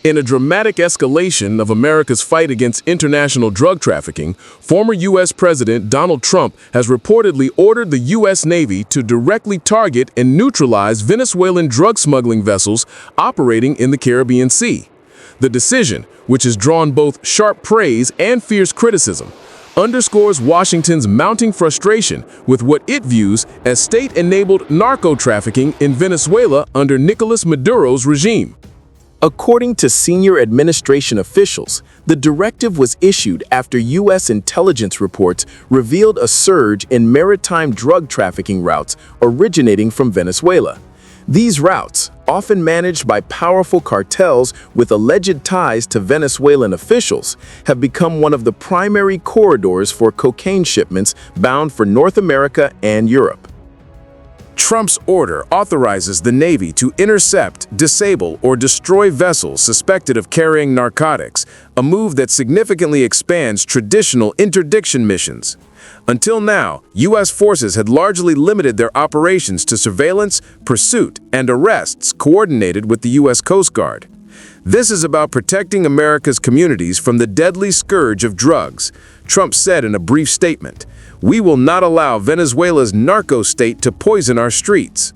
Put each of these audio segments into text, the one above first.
In a dramatic escalation of America's fight against international drug trafficking, former U.S. President Donald Trump has reportedly ordered the U.S. Navy to directly target and neutralize Venezuelan drug smuggling vessels operating in the Caribbean Sea. The decision, which has drawn both sharp praise and fierce criticism, underscores Washington's mounting frustration with what it views as state-enabled narco-trafficking in Venezuela under Nicolas Maduro's regime. According to senior administration officials, the directive was issued after U.S. intelligence reports revealed a surge in maritime drug trafficking routes originating from Venezuela. These routes, often managed by powerful cartels with alleged ties to Venezuelan officials, have become one of the primary corridors for cocaine shipments bound for North America and Europe. Trump's order authorizes the Navy to intercept, disable, or destroy vessels suspected of carrying narcotics, a move that significantly expands traditional interdiction missions. Until now, U.S. forces had largely limited their operations to surveillance, pursuit, and arrests coordinated with the U.S. Coast Guard. This is about protecting America's communities from the deadly scourge of drugs, Trump said in a brief statement. "We will not allow Venezuela's narco state to poison our streets."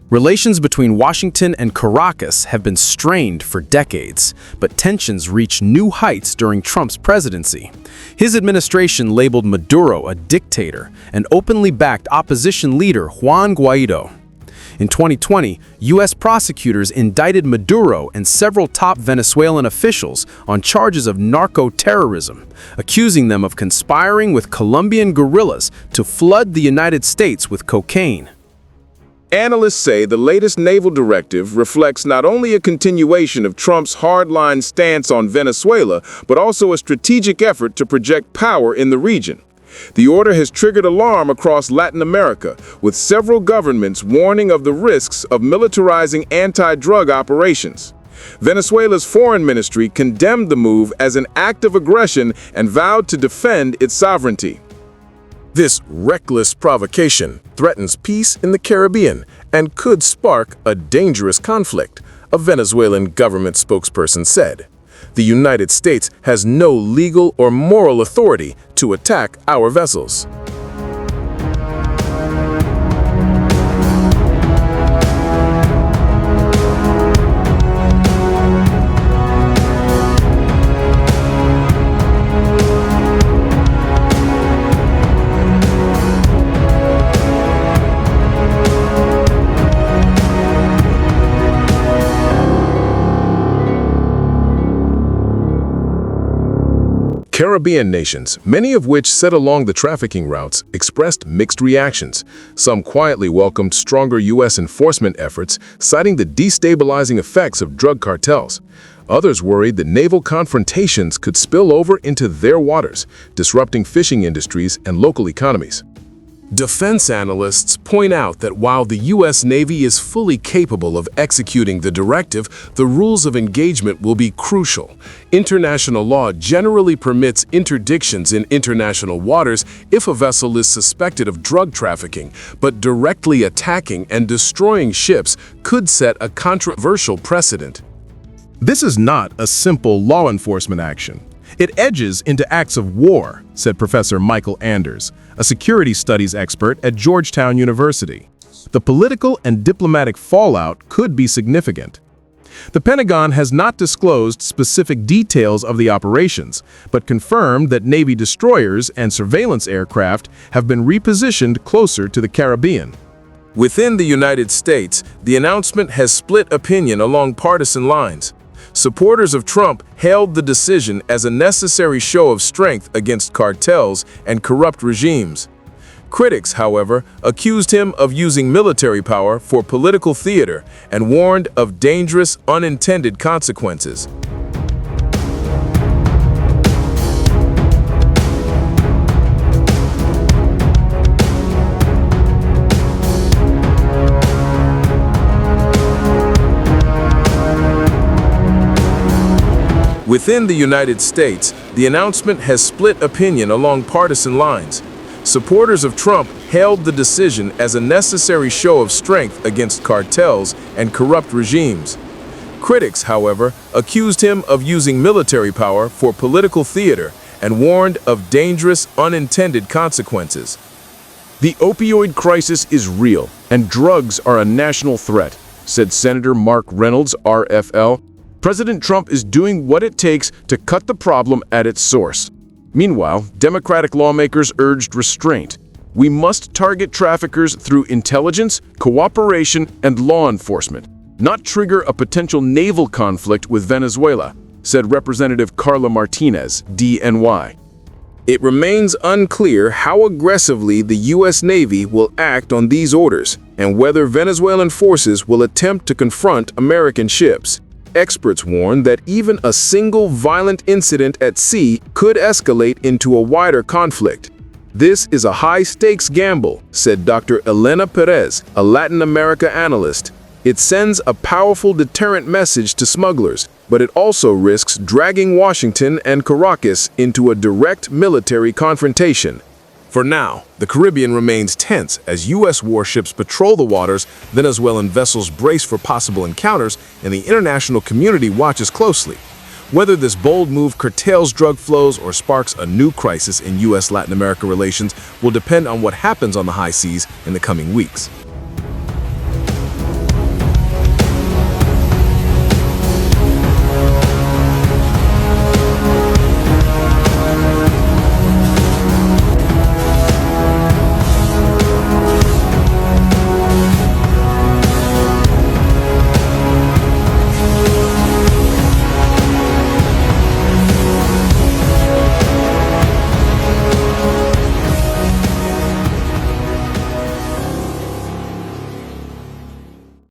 Relations between Washington and Caracas have been strained for decades, but tensions reached new heights during Trump's presidency. His administration labeled Maduro a dictator and openly backed opposition leader Juan Guaido. In 2020, U.S. prosecutors indicted Maduro and several top Venezuelan officials on charges of narco-terrorism, accusing them of conspiring with Colombian guerrillas to flood the United States with cocaine. Analysts say the latest naval directive reflects not only a continuation of Trump's hardline stance on Venezuela, but also a strategic effort to project power in the region. The order has triggered alarm across Latin America, with several governments warning of the risks of militarizing anti-drug operations. Venezuela's foreign ministry condemned the move as an act of aggression and vowed to defend its sovereignty. This reckless provocation threatens peace in the Caribbean and could spark a dangerous conflict, a Venezuelan government spokesperson said. The United States has no legal or moral authority to attack our vessels. Caribbean nations, many of which sit along the trafficking routes, expressed mixed reactions. Some quietly welcomed stronger U.S. enforcement efforts, citing the destabilizing effects of drug cartels. Others worried that naval confrontations could spill over into their waters, disrupting fishing industries and local economies. Defense analysts point out that while the U.S. Navy is fully capable of executing the directive, the rules of engagement will be crucial. International law generally permits interdictions in international waters if a vessel is suspected of drug trafficking, but directly attacking and destroying ships could set a controversial precedent. This is not a simple law enforcement action. It edges into acts of war, said Professor Michael Anders, a security studies expert at Georgetown University. The political and diplomatic fallout could be significant. The Pentagon has not disclosed specific details of the operations, but confirmed that Navy destroyers and surveillance aircraft have been repositioned closer to the Caribbean. Within the United States, the announcement has split opinion along partisan lines. Supporters of Trump hailed the decision as a necessary show of strength against cartels and corrupt regimes. Critics, however, accused him of using military power for political theater and warned of dangerous, unintended consequences. Within the United States, the announcement has split opinion along partisan lines. Supporters of Trump hailed the decision as a necessary show of strength against cartels and corrupt regimes. Critics, however, accused him of using military power for political theater and warned of dangerous unintended consequences. The opioid crisis is real, and drugs are a national threat, said Senator Mark Reynolds, RFL. President Trump is doing what it takes to cut the problem at its source. Meanwhile, Democratic lawmakers urged restraint. We must target traffickers through intelligence, cooperation, and law enforcement, not trigger a potential naval conflict with Venezuela, said Representative Carla Martinez, DNY. It remains unclear how aggressively the U.S. Navy will act on these orders and whether Venezuelan forces will attempt to confront American ships. Experts warn that even a single violent incident at sea could escalate into a wider conflict. This is a high-stakes gamble, said Dr. Elena Perez, a Latin America analyst. It sends a powerful deterrent message to smugglers, but it also risks dragging Washington and Caracas into a direct military confrontation. For now, the Caribbean remains tense as U.S. warships patrol the waters, Venezuelan vessels brace for possible encounters, and the international community watches closely. Whether this bold move curtails drug flows or sparks a new crisis in U.S.-Latin America relations will depend on what happens on the high seas in the coming weeks.